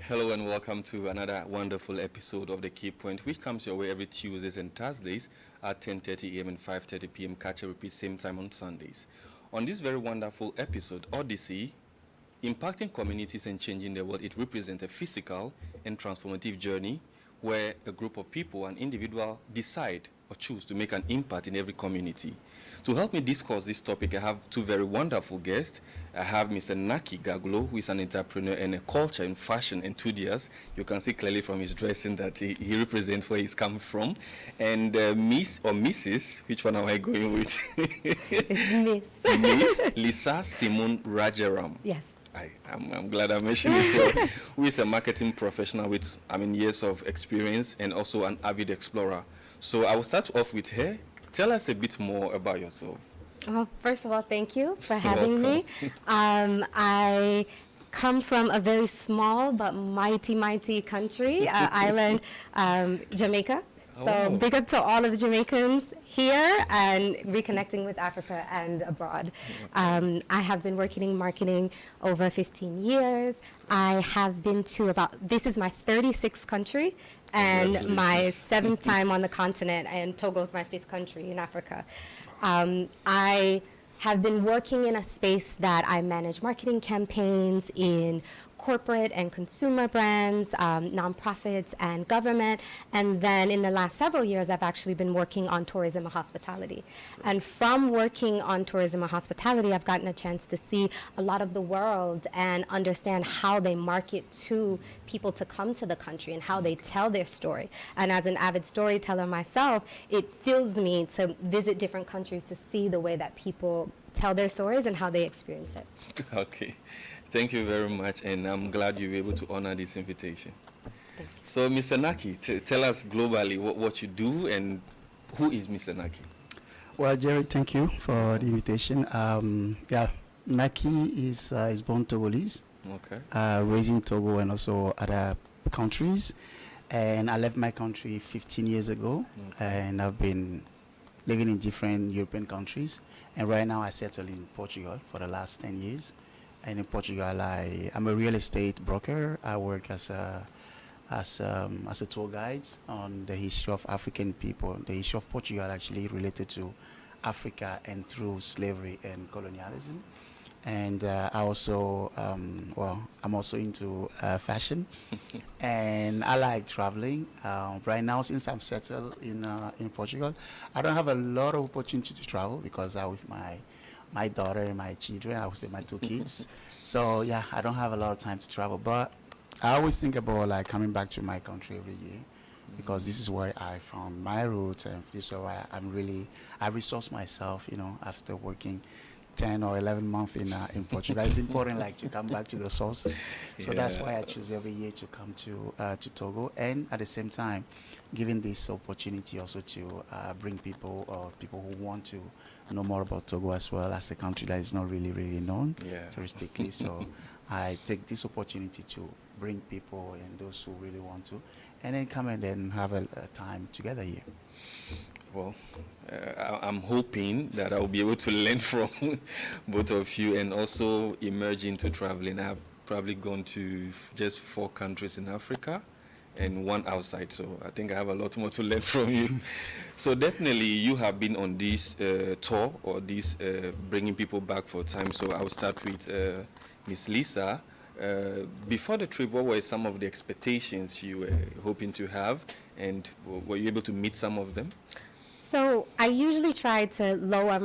Hello and welcome to another wonderful episode of the KEYPOINT, which comes your way every Tuesdays and Thursdays at 10:30 a.m. and 5:30 p.m. Catch a repeat same time on Sundays. On this very wonderful episode, Odyssey, impacting communities and changing the world, it represents a physical and transformative journey where a group of people, an individual, decide or choose to make an impact in every community. To help me discuss this topic, I have two very wonderful guests. I have Mr. Naki Gagulo, who is an entrepreneur and a culture and fashion enthusiast. You can see clearly from his dressing that he represents where he's come from. And Miss or Mrs., which one am I going with? It's Miss. Miss Lisa Simon Rajaram. Yes. I'm glad I mentioned it well. Who is a marketing professional with, years of experience and also an avid explorer. So I will start off with her. Tell us a bit more about yourself. Well, first of all, thank you for having me. I come from a very small but mighty country, island, Jamaica. So big up to all of the Jamaicans here and reconnecting with Africa and abroad. I have been working in marketing over 15 years. I have been to this is my 36th country and my 7th time on the continent, and Togo is my 5th country in Africa. I have been working in a space that I manage marketing campaigns in corporate and consumer brands, nonprofits and government. And then in the last several years, I've actually been working on tourism and hospitality. And from working on tourism and hospitality, I've gotten a chance to see a lot of the world and understand how they market to people to come to the country and how they tell their story. And as an avid storyteller myself, it fills me to visit different countries to see the way that people tell their stories and how they experience it. Okay. Thank you very much, and I'm glad you were able to honor this invitation. So, Mr. Naki, tell us globally what you do and who is Mr. Naki? Well, Jerry, thank you for the invitation. Naki is born Togolese, raised in Togo and also other countries. And I left my country 15 years ago, and I've been living in different European countries. And right now I settled in Portugal for the last 10 years. And in Portugal, I'm a real estate broker. I work as a tour guide on the history of African people, the history of Portugal actually related to Africa and through slavery and colonialism. And I also, I'm also into fashion, and I like traveling. Right now, since I'm settled in Portugal, I don't have a lot of opportunity to travel because I'm with my daughter and my children, I would say my 2 kids. So yeah, I don't have a lot of time to travel, but I always think about like coming back to my country every year because this is where I found my roots, and this is why I resource myself, after working 10 or 11 months in Portugal. It's important like to come back to the source. So that's why I choose every year to come to Togo, and at the same time giving this opportunity also to bring people or people who want to know more about Togo as well as a country that is not really known touristically. So I take this opportunity to bring people and those who really want to, and then come and then have a time together here. Well, I'm hoping that I'll be able to learn from both of you and also emerge into traveling. I've probably gone to just 4 countries in Africa and 1 outside, so I think I have a lot more to learn from you. So definitely you have been on this tour or this bringing people back for time. So I'll start with Miss Lisa. Before the trip, what were some of the expectations you were hoping to have, and were you able to meet some of them? So I usually try to lower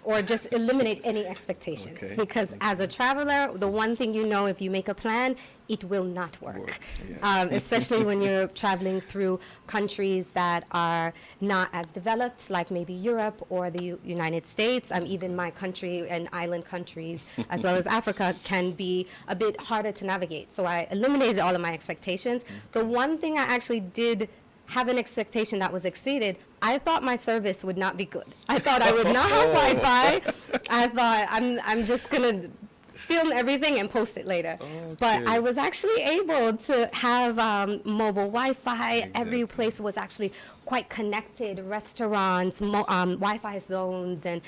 or just eliminate any expectations because as a traveler, the one thing if you make a plan, it will not work. Especially when you're traveling through countries that are not as developed, like maybe Europe or the United States. Even my country and island countries, as well as Africa, can be a bit harder to navigate. So I eliminated all of my expectations. The one thing I actually did have an expectation that was exceeded. I thought my service would not be good. I thought I would not have Wi-Fi. I thought I'm just gonna film everything and post it later. But I was actually able to have mobile Wi-Fi. Every place was actually quite connected, restaurants, Wi-Fi zones, and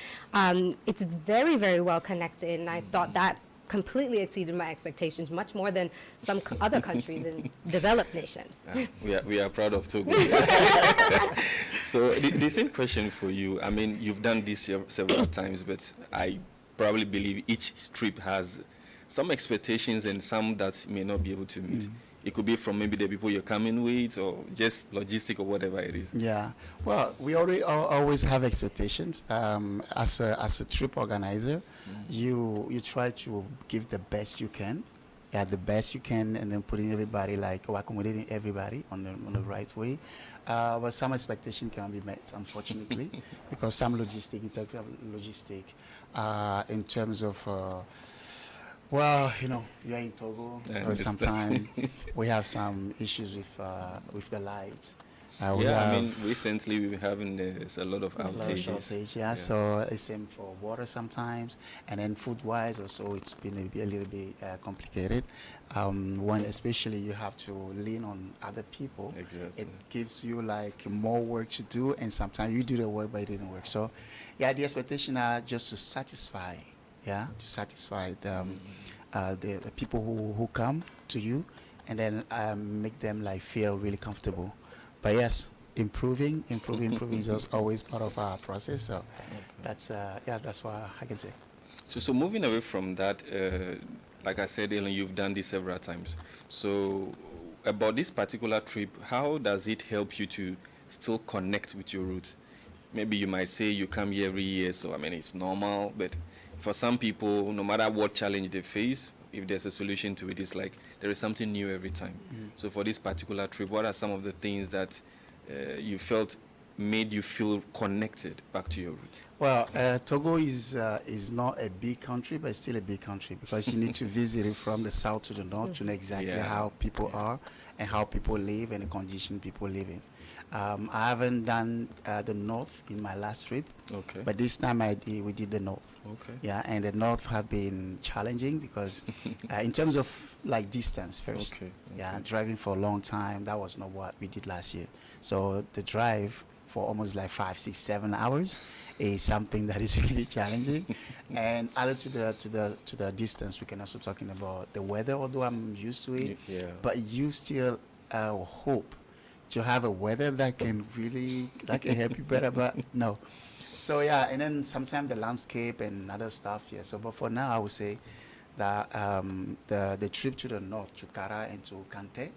it's very well connected. And I thought that completely exceeded my expectations, much more than some other countries in developed nations. We are proud of Togo. So the same question for you. I mean, you've done this several times, but I probably believe each trip has some expectations and some that may not be able to meet. It could be from maybe the people you're coming with, or just logistic, or whatever it is. Yeah. Well, we always have expectations. As a trip organizer, you try to give the best you can. Yeah, the best you can, and then putting everybody, like, or accommodating everybody on the right way. But some expectation cannot be met, unfortunately, because some logistic, in terms of logistic, in terms of well, you know, you're in Togo, so sometimes we have some issues with the lights. I mean, recently we've been having a lot of outages. Yeah, so it's same for water sometimes, and then food-wise also it's been a little bit complicated. When especially you have to lean on other people, it gives you like more work to do, and sometimes you do the work but it didn't work. So, yeah, the expectation are just to satisfy. Yeah, to satisfy the people who come to you, and then make them like feel really comfortable. But yes, improving is always part of our process. So that's what I can say. So moving away from that, like I said, Ellen, you've done this several times. So about this particular trip, how does it help you to still connect with your roots? Maybe you might say you come here every year, so I mean it's normal, but for some people, no matter what challenge they face, if there's a solution to it, it's like there is something new every time. So for this particular trip, what are some of the things that you felt made you feel connected back to your roots? Well, Togo is not a big country, but it's still a big country, because you need to visit it from the south to the north to know exactly how people are and how people live and the condition people live in. I haven't done the north in my last trip, but this time we did the north. Yeah, and the north have been challenging because in terms of like distance first. Yeah, driving for a long time, that was not what we did last year. So the drive for almost like 5, 6, 7 hours is something that is really challenging. And added to the distance, we can also talking about the weather. Although I'm used to it, but you still hope to have a weather that can help you better, but no. So yeah, and then sometimes the landscape and other stuff. Yeah. So, but for now, I would say that the trip to the north, to Kara and to Kante,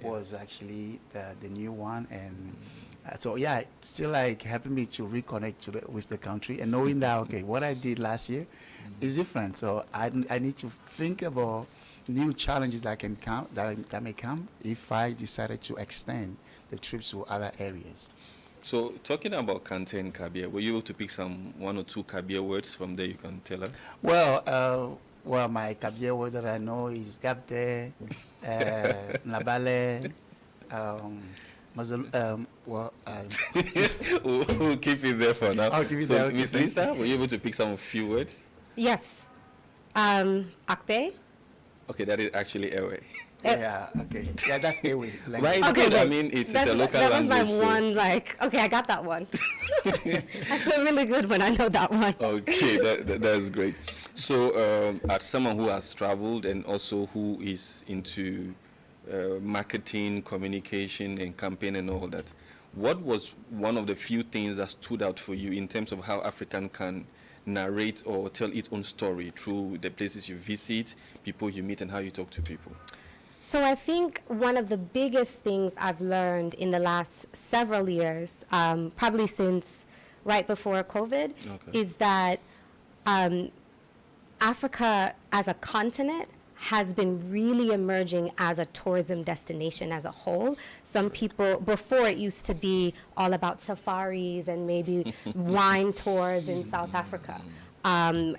was actually the new one, and so yeah, it's still like helping me to reconnect with the country and knowing that what I did last year is different. So I need to think about new challenges that can come that may come if I decided to extend the trips to other areas. So talking about Kante and Kabia, were you able to pick one or two Kabia words from there you can tell us? Well, my Kabia word that I know is Gabte, Nabale, We'll keep it there for now. I'll keep it so, there. Miss Lisa, were you able to pick some few words? Yes. Akpe. Okay, that is actually Ewe. Yeah, okay. Yeah, that's Ewe. Right, okay, I mean, it's a local language. That was my one, okay, I got that one. I feel really good when I know that one. Okay, that's great. So, as someone who has traveled and also who is into marketing, communication, and campaign and all that, what was one of the few things that stood out for you in terms of how African can narrate or tell its own story through the places you visit, people you meet, and how you talk to people? So I think one of the biggest things I've learned in the last several years, probably since right before COVID, is that Africa as a continent has been really emerging as a tourism destination as a whole. Some people, before it used to be all about safaris and maybe wine tours in South Africa, and,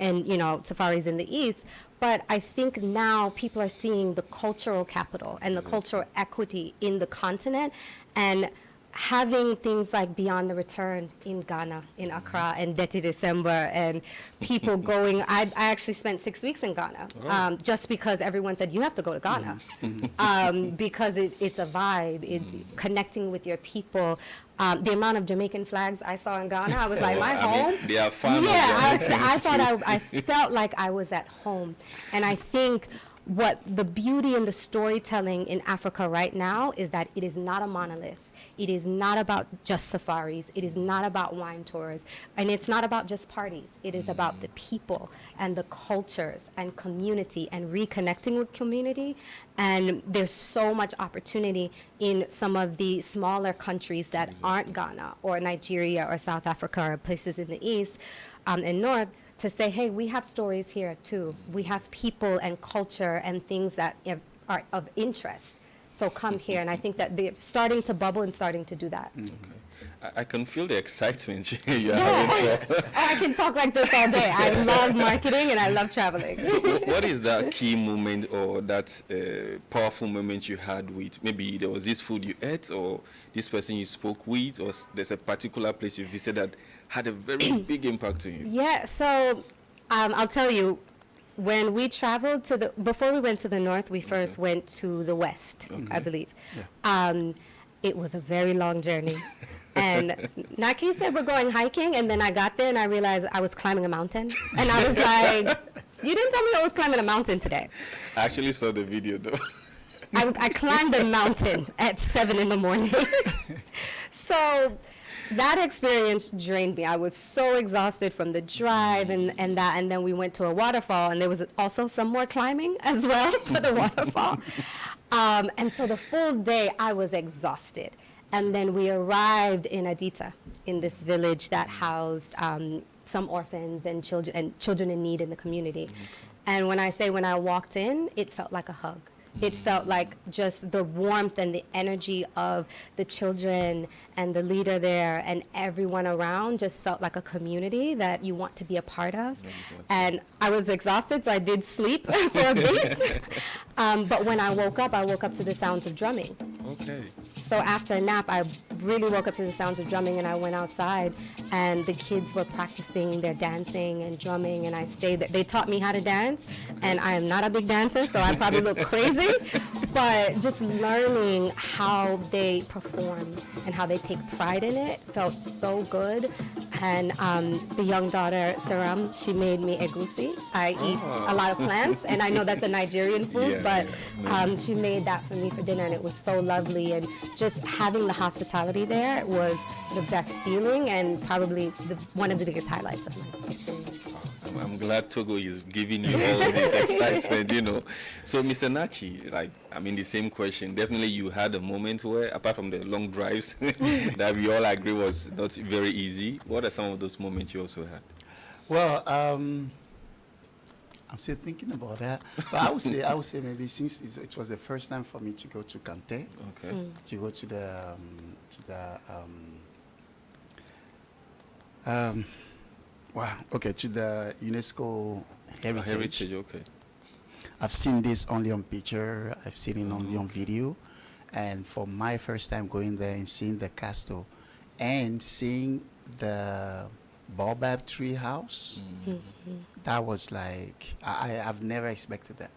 safaris in the East. But I think now people are seeing the cultural capital and the cultural equity in the continent. And having things like Beyond the Return in Ghana, in Accra, and Deti December, and people going, I actually spent 6 weeks in Ghana, just because everyone said, you have to go to Ghana, because it's a vibe, it's connecting with your people. The amount of Jamaican flags I saw in Ghana, I was like, my home? They are fun. Yeah, I thought I felt like I was at home. And I think what the beauty and the storytelling in Africa right now is that it is not a monolith. It is not about just safaris. It is not about wine tours. And it's not about just parties. It is about the people and the cultures and community and reconnecting with community. And there's so much opportunity in some of the smaller countries that aren't Ghana or Nigeria or South Africa or places in the East and North, to say, hey, we have stories here too. We have people and culture and things that are of interest. So come here, and I think that they're starting to bubble and starting to do that. Okay. I can feel the excitement you're having. I can talk like this all day. I love marketing and I love traveling. So what is that key moment or that powerful moment you had with, maybe there was this food you ate or this person you spoke with, or there's a particular place you visited that had a very big impact on you? Yeah, so I'll tell you, when we traveled before we went to the north, we first went to the west, I believe. Yeah. It was a very long journey. And Naki said we're going hiking, and then I got there and I realized I was climbing a mountain. And I was like, you didn't tell me I was climbing a mountain today. I actually saw the video though. I climbed a mountain at 7 in the morning. So that experience drained me. I was so exhausted from the drive and that, and then we went to a waterfall, and there was also some more climbing as well for the waterfall. And so the full day I was exhausted. And then we arrived in Adita, in this village that housed some orphans and children in need in the community. And when I walked in, it felt like a hug. It felt like just the warmth and the energy of the children and the leader there and everyone around just felt like a community that you want to be a part of. Exactly. And I was exhausted, so I did sleep for a bit. But when I woke up to the sounds of drumming. Okay. So after a nap, I really woke up to the sounds of drumming, and I went outside, and the kids were practicing their dancing and drumming, and I stayed there. They taught me how to dance, and I am not a big dancer, so I probably look crazy, but just learning how they perform and how they take pride in it felt so good. And the young daughter, Saram, she made me egusi. I eat a lot of plants, and I know that's a Nigerian food, but she made that for me for dinner, and it was so lovely. And just having the hospitality there was the best feeling, and probably one of the biggest highlights of my experience. I'm glad Togo is giving you all of this excitement, So, Mr. Naki, the same question. Definitely you had a moment where, apart from the long drives that we all agree was not very easy, what are some of those moments you also had? Well, I'm still thinking about that. But I would say maybe since it was the first time for me to go to Kante, to go to the to the UNESCO heritage. Okay. I've seen this only on picture. I've seen it only on video, and for my first time going there and seeing the castle, and seeing the baobab tree house, that was like I've never expected that.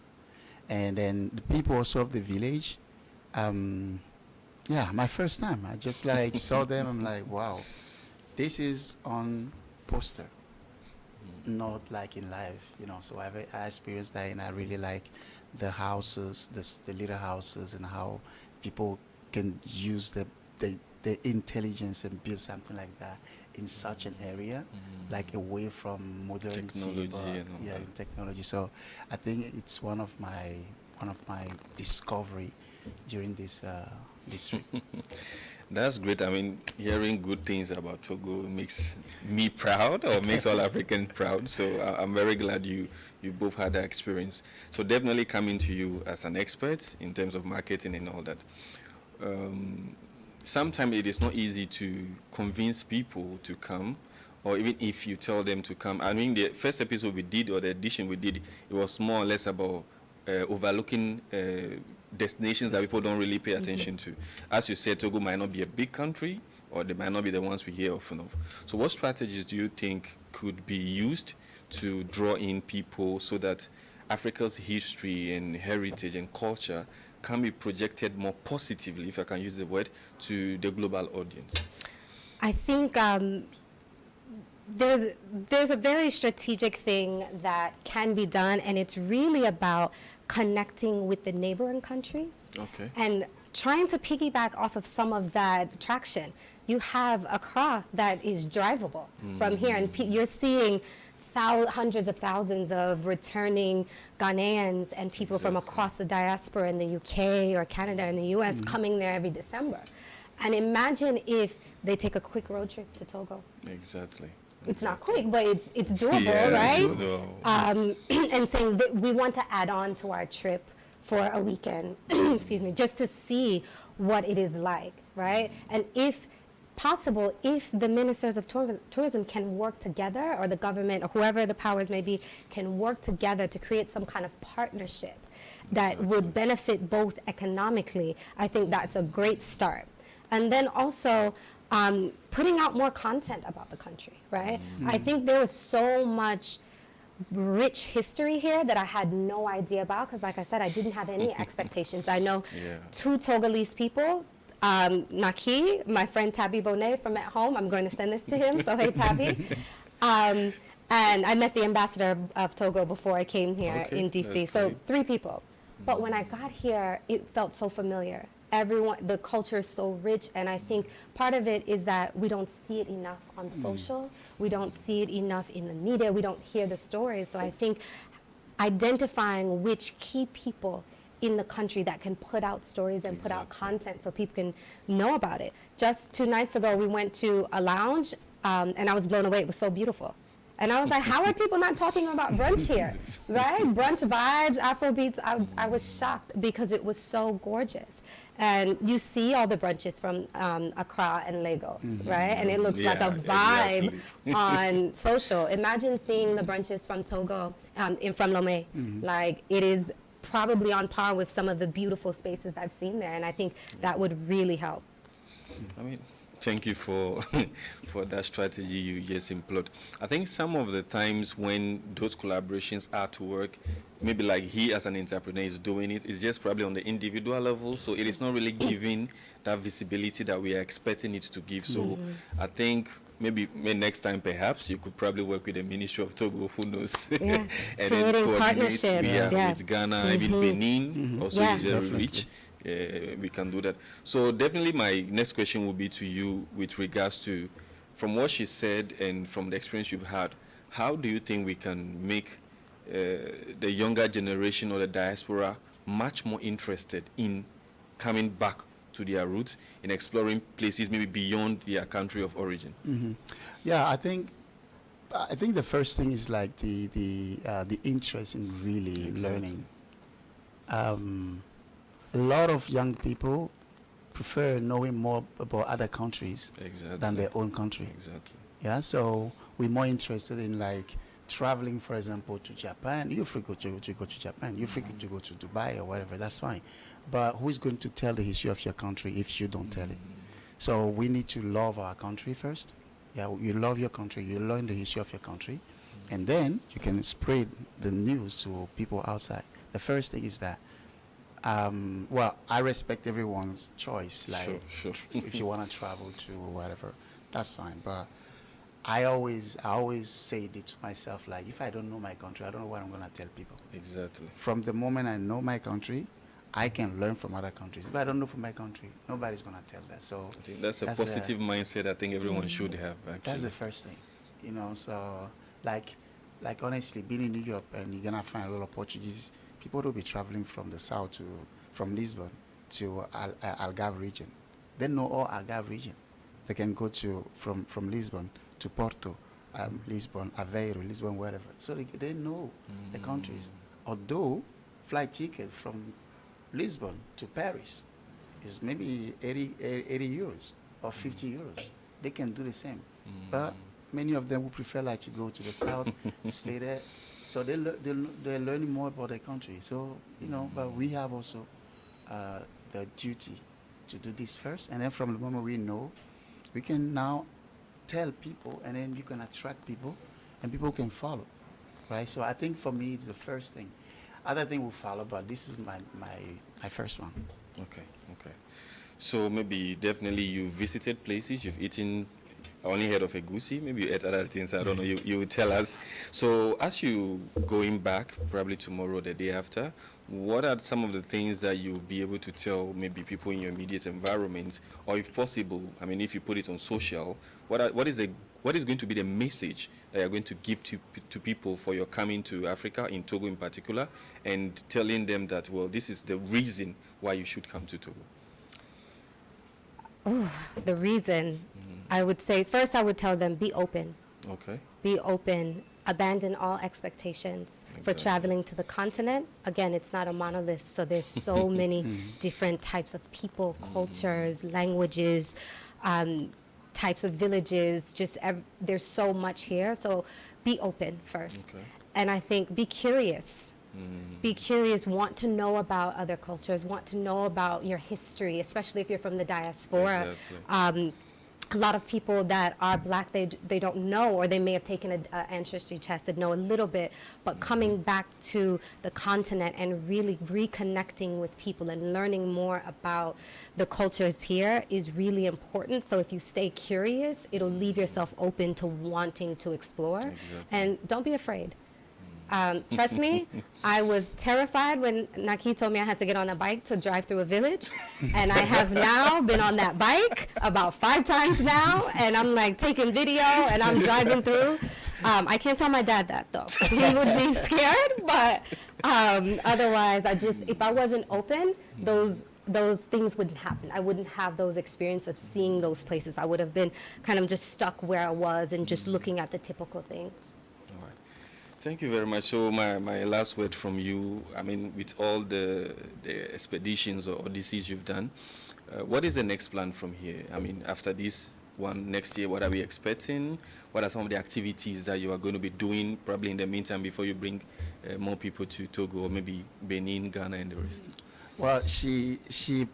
And then the people also of the village, my first time. I just saw them. I'm like, wow, this is on poster, not like in live, So I experienced that, and I really like the houses, the little houses, and how people can use the intelligence and build something like that in such an area, like away from modernity, technology. So I think it's one of my discovery during this trip. That's great. Hearing good things about Togo makes me proud, or makes all Africans proud. So I'm very glad you both had that experience. So definitely coming to you as an expert in terms of marketing and all that. Sometimes it is not easy to convince people to come, or even if you tell them to come. The first episode we did, or the edition we did, it was more or less about overlooking destinations that people don't really pay attention to. As you said, Togo might not be a big country, or they might not be the ones we hear often of. So what strategies do you think could be used to draw in people so that Africa's history and heritage and culture can be projected more positively, if I can use the word, to the global audience? I think there's a very strategic thing that can be done, and it's really about connecting with the neighboring countries and trying to piggyback off of some of that traction. You have Accra that is drivable from here, and you're seeing hundreds of thousands of returning Ghanaians and people from across the diaspora in the UK or Canada and the US coming there every December. And imagine if they take a quick road trip to Togo. Exactly. It's not quick, but it's doable, right? It's doable. And saying that we want to add on to our trip for a weekend, excuse me, just to see what it is like, right? And if possible, if the ministers of tourism can work together, or the government, or whoever the powers may be, can work together to create some kind of partnership that would benefit both economically, I think that's a great start. And then also putting out more content about the country, right? I think there was so much rich history here that I had no idea about, because like I said, I didn't have any expectations. I know two Togolese people, Naki, my friend Tabby Bonet from at home. I'm going to send this to him, so hey Tabby. And I met the ambassador of Togo before I came here in DC. So 3 people. But when I got here, it felt so familiar. Everyone, the culture is so rich, and I think part of it is that we don't see it enough on social. We don't see it enough in the media. We don't hear the stories. So I think identifying which key people in the country that can put out stories and put out content so people can know about it. Just 2 nights ago, we went to a lounge, and I was blown away. It was so beautiful. And I was like, how are people not talking about brunch here, right? Brunch vibes, Afrobeats. I was shocked because it was so gorgeous. And you see all the brunches from Accra and Lagos, right? And it looks like a vibe on social. Imagine seeing the brunches from Togo, from Lomé. Like, it is probably on par with some of the beautiful spaces I've seen there. And I think that would really help. I mean, thank you for for that strategy you just employed. I think some of the times when those collaborations are to work, maybe like he as an entrepreneur is doing it, it's just probably on the individual level, so it is not really giving that visibility that we are expecting it to give. So I think maybe next time perhaps you could probably work with the Ministry of Togo, who knows, and then coordinate partnerships, with Ghana, even Benin, also is very rich. We can do that. So definitely my next question will be to you with regards to, from what she said and from the experience you've had, how do you think we can make the younger generation or the diaspora much more interested in coming back to their roots, in exploring places maybe beyond their country of origin? Yeah, I think the first thing is like the interest in really learning. A lot of young people prefer knowing more about other countries than their own country. Yeah, so we're more interested in like traveling, for example, to Japan. You're free to go to Japan. You're free to go to Dubai or whatever. That's fine. But who's going to tell the history of your country if you don't tell it? So we need to love our country first. Yeah, you love your country. You learn the history of your country, and then you can spread the news to people outside. The first thing is that. Well, I respect everyone's choice. Like, sure. If you want to travel to whatever, that's fine. But I always say it to myself, like, if I don't know my country, I don't know what I'm going to tell people. Exactly. From the moment I know my country, I can learn from other countries. If I don't know from my country, nobody's going to tell that. So I think that's a positive mindset I think everyone should have, actually. That's the first thing, you know. So, like honestly, being in New York, and you're going to find a lot of Portuguese people will be traveling from the south from Lisbon to Algarve region. They know all Algarve region. They can go from Lisbon to Porto, Lisbon, Aveiro, Lisbon, wherever. So they know the countries. Although flight ticket from Lisbon to Paris is maybe 80 euros or 50 euros. They can do the same. But many of them would prefer like to go to the south, stay there. So they're learning more about their country. So, you know, but we have also the duty to do this first, and then from the moment we know, we can now tell people, and then you can attract people, and people can follow, right? So I think for me, it's the first thing. Other thing will follow, but this is my first one. Okay. So maybe definitely you visited places, you've eaten. I only heard of a goosey. Maybe you ate other things. I don't know. You will tell us. So as you going back, probably tomorrow, the day after, what are some of the things that you'll be able to tell maybe people in your immediate environment, or if possible, I mean, if you put it on social, what is going to be the message that you're going to give to people for your coming to Africa, in Togo in particular, and telling them that, well, this is the reason why you should come to Togo? Oh, the reason. I would say, first I would tell them, be open. Okay. Be open. Abandon all expectations for traveling to the continent. Again, it's not a monolith, so there's so many different types of people, cultures, languages, types of villages. There's so much here. So be open first. Okay. And I think be curious. Be curious, want to know about other cultures, want to know about your history, especially if you're from the diaspora. Exactly. A lot of people that are black, they don't know, or they may have taken an ancestry test that know a little bit, but coming back to the continent and really reconnecting with people and learning more about the cultures here is really important. So if you stay curious, it'll leave yourself open to wanting to explore. Exactly. And don't be afraid. Trust me, I was terrified when Naki told me I had to get on a bike to drive through a village. And I have now been on that bike about 5 times now. And I'm like taking video and I'm driving through. I can't tell my dad that though. He would be scared. But otherwise, if I wasn't open, those things wouldn't happen. I wouldn't have those experiences of seeing those places. I would have been kind of just stuck where I was and just looking at the typical things. Thank you very much. So my last word from you, I mean, with all the expeditions or odysseys you've done, what is the next plan from here? I mean, after this one, next year, what are we expecting? What are some of the activities that you are going to be doing probably in the meantime before you bring more people to Togo, or maybe Benin, Ghana, and the rest? Well, she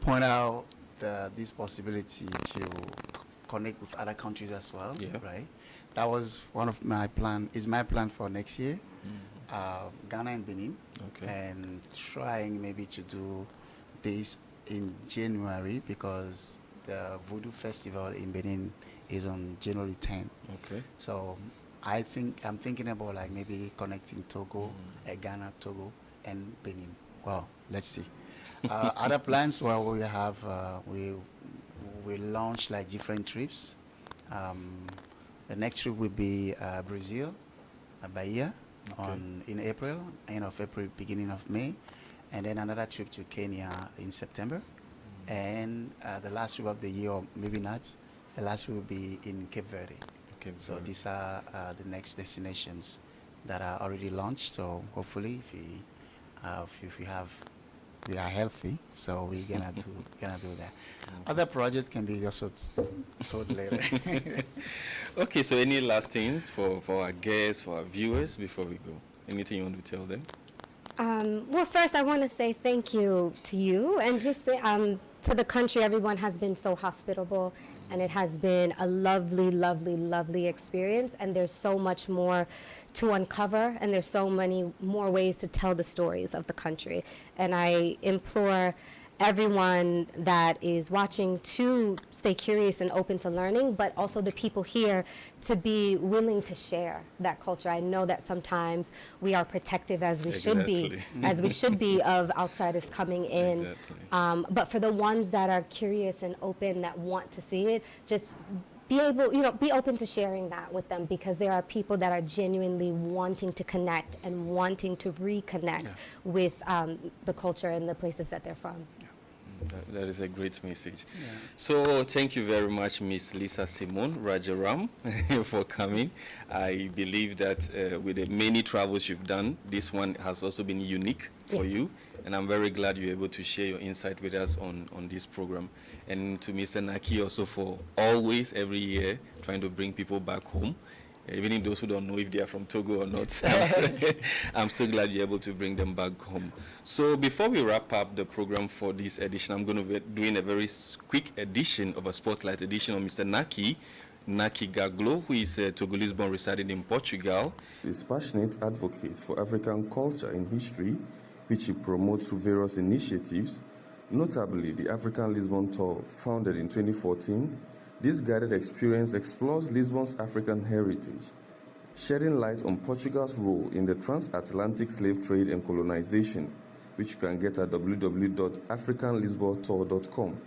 pointed out this possibility to connect with other countries as well, right? That was one of my plan for next year, Ghana and Benin, and trying maybe to do this in January, because the Voodoo Festival in Benin is on January 10th. Okay. So I'm thinking about like maybe connecting Togo, Ghana, Togo, and Benin. Well, let's see. Other plans, well, we have we launch like different trips. The next trip will be Brazil, Bahia, in April, end of April, beginning of May, and then another trip to Kenya in September, and the last trip of the year, or maybe not, the last trip will be in Cape Verde. So these are the next destinations that are already launched. So hopefully, if we are healthy, so we're gonna do that. Other projects can be also told later. Okay, so any last things for our guests, for our viewers before we go? Anything you want to tell them? Well, first I want to say thank you to you, and just to the country. Everyone has been so hospitable, and it has been a lovely, lovely, lovely experience. And there's so much more to uncover, and there's so many more ways to tell the stories of the country. And I implore everyone that is watching to stay curious and open to learning, but also the people here to be willing to share that culture. I know that sometimes we are protective, as we should be, of outsiders coming in. But for the ones that are curious and open, that want to see it, just be open to sharing that with them, because there are people that are genuinely wanting to connect and wanting to reconnect with the culture and the places that they're from. That is a great message. So thank you very much, Miss Lisa Simone Rajaram, for coming. I believe that with the many travels you've done, this one has also been unique for you. And I'm very glad you're able to share your insight with us on this program. And to Mr. Naki also, for always, every year, trying to bring people back home. even those who don't know if they are from Togo or not. I'm so glad you're able to bring them back home. So before we wrap up the program for this edition, I'm going to be doing a very quick edition of a spotlight edition on Mr. Naki Gaglo, who is a Togolese-born residing in Portugal. He is passionate advocate for African culture and history, which he promotes through various initiatives, notably the African Lisbon Tour, founded in 2014. This guided experience explores Lisbon's African heritage, shedding light on Portugal's role in the transatlantic slave trade and colonization, which you can get at www.africanlisbontour.com.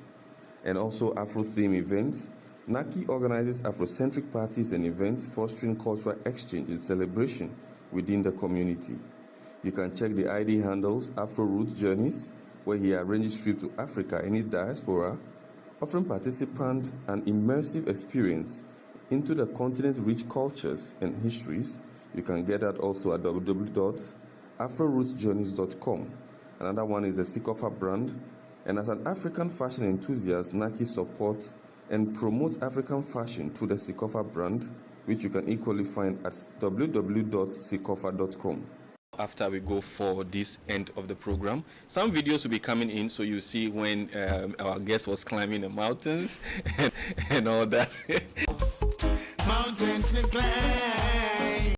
And also Afro-theme events. Naki organizes Afrocentric parties and events, fostering cultural exchange and celebration within the community. You can check the ID handles Afro Roots Journeys, where he arranges trips to Africa and its diaspora, offering participants an immersive experience into the continent's rich cultures and histories. You can get that also at www.afrorootsjourneys.com. Another one is the Sikoffa brand. And as an African fashion enthusiast, Naki supports and promotes African fashion through the Sikoffa brand, which you can equally find at www.sikoffa.com. After we go for this end of the program, some videos will be coming in, so you see when our guest was climbing the mountains and all that. Mountains to climb.